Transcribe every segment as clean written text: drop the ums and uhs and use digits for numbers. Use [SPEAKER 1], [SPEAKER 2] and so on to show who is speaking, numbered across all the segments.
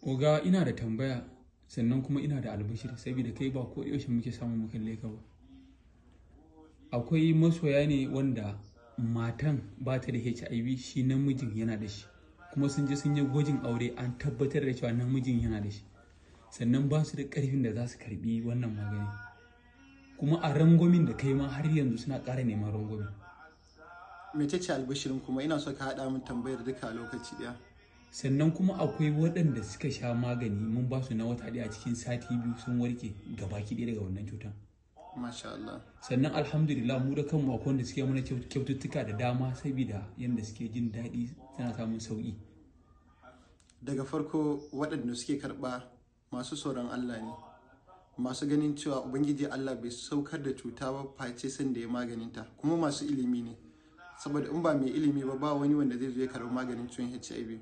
[SPEAKER 1] Oga, ina da tambaya sannan kuma ina da albashir saboda kai ba ko yaushe muke samun mu kalle ka ba. Akwai masoya ne wanda matan ba ta da HIV, shi namijin yana da shi, kuma sun je sun yi gwajin aure an tabbatar da cewa namijin yana da shi, sannan ba su da ƙarfin da za su karbi wannan magani, kuma a rangwamin da kai ma har yanzu suna ƙara neman rangwami.
[SPEAKER 2] Mece ce albashirin kuma? Ina so ka haɗa min tambayar duka a lokaci ɗaya.
[SPEAKER 1] Sannan kuma akwai waɗanda suka sha magani mun ba su na wata ɗaya, a cikin sati 2 sun warke gabaki ɗaya daga wannan cutar.
[SPEAKER 2] Masha Allah.
[SPEAKER 1] Sannan alhamdulillah mu da kanmu akwai wanda suke mana kyaututtuka da dama saboda yadda suke jin daɗi suna samun sauƙi.
[SPEAKER 2] Daga farko waɗanda suke karɓa masu tsoron Allah ne, masu ganin cewa Ubangiji Allah bai saukar da cuta ba face sanda ya maganinta, kuma masu ilimi ne, saboda in ba mai ilimi ba wani wanda zai zo ya karɓi maganin ciwon HIV.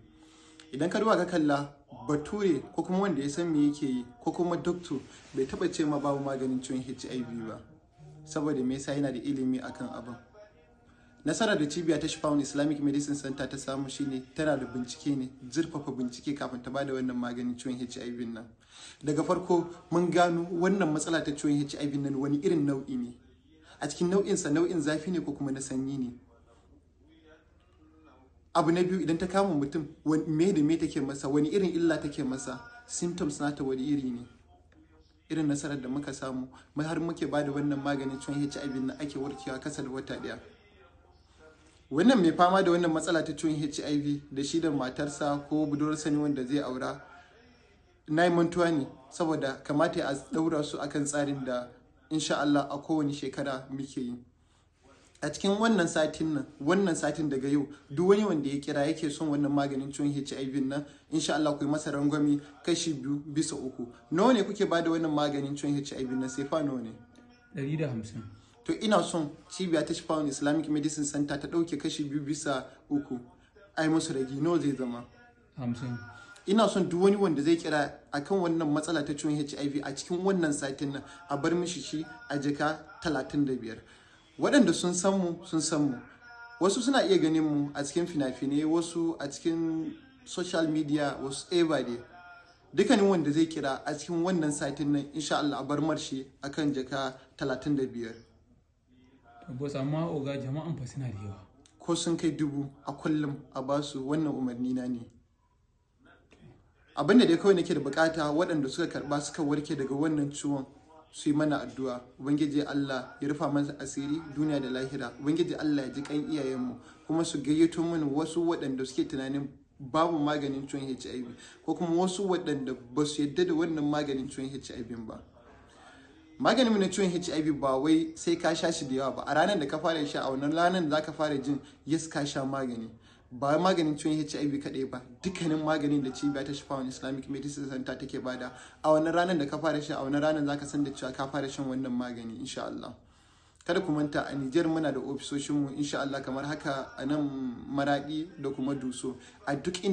[SPEAKER 2] Idan ka duba ka kalla, bature ko kuma wanda ya san me yake yi ko kuma doctor bai taba ce ma babu maganin ciwon HIV ba, saboda me yasa? Yana da ilimi akan abin. Nasarar da cibiya ta Shifa'un Islamic Medicine Center ta samu shine tana da bincike ne, zurfafa bincike kafin ta bada wannan maganin ciwon HIV nan. Daga farko mun gano wannan matsala ta ciwon HIV nan wani irin nau'i ne, a cikin nau'insa nau'in zafi ne ko kuma na sanyi ne. Abu na biyu, idan ta kama mutum me da me take masa, wani irin illa take masa, symptoms nata wani iri ne. Irin nasarar da muka samu har muke bada wannan maganin ciwon HIV na ake warkewa kasa da wata ɗaya. Wannan mai fama da wannan matsala ta ciwon HIV da shi da matarsa ko budurarsa ne wanda zai aura, na yi mantuwa ne saboda kamata a ɗaura su akan tsarin da insha Allah a kowane shekara muke yi. A cikin wannan satin daga yau, duk wani wanda ya kira yake son wannan maganin ciwon HIV nan, insha Allah ku yi masa rangwami kashi 2/3. Nawa ne kuke bada wannan maganin ciwon HIV nan? Sai fa nawa ne?
[SPEAKER 1] 150.
[SPEAKER 2] To ina son cibiya ta Shifa'un Islamic Medicine Center ta ɗauke kashi 2/3, ai musu ragi, nawa zai zama?
[SPEAKER 1] 50.
[SPEAKER 2] Ina son duk wani wanda zai kira akan wannan matsala ta ciwon HIV a cikin wannan satin nan a bar mishi shi a jaka 35. Waɗanda sun san mu, wasu suna iya ganin mu a cikin fina-finai, wasu a cikin social media, wasu dai. Dukkanin wanda zai kira a cikin wannan satin nan insha Allah a bar marshi akan jaka 35.
[SPEAKER 1] Tabbas, amma oga jama'an fa suna da yawa.
[SPEAKER 2] Ko sun kai 1000 a kullum a basu, wannan umarni na ne. Abinda dai kawai nake da bukata waɗanda suka karba suka warke daga wannan ciwon su yi mana addu'a. Ubangiji Allah ya rufa mana asiri duniya da lahira. Ubangiji Allah ya ji kan iyayenmu, kuma su gayyato mana wasu waɗanda suke tunanin babu maganin ciwon HIV, ko kuma wasu waɗanda ba su yadda da wannan maganin ciwon HIV ba. Maganin na ciwon HIV ba wai sai ka sha shi da yawa ba. A ranar da ka fara sha, a wannan ranar za ka fara jin yes ka sha magani. Ba maganin ciwon HIV kaɗai ba, dukkanin maganin da cibiya ta Shifa'un Islamic Medicine Center take bada, a wannan ranar da ka fara sha, a wannan ranar za ka san da cewa ka fara shan wannan magani insha Allah. Kada ku manta, a Nijar muna da ofisoshinmu insha Allah kamar haka a nan Maradi da kuma Duso, a duk inda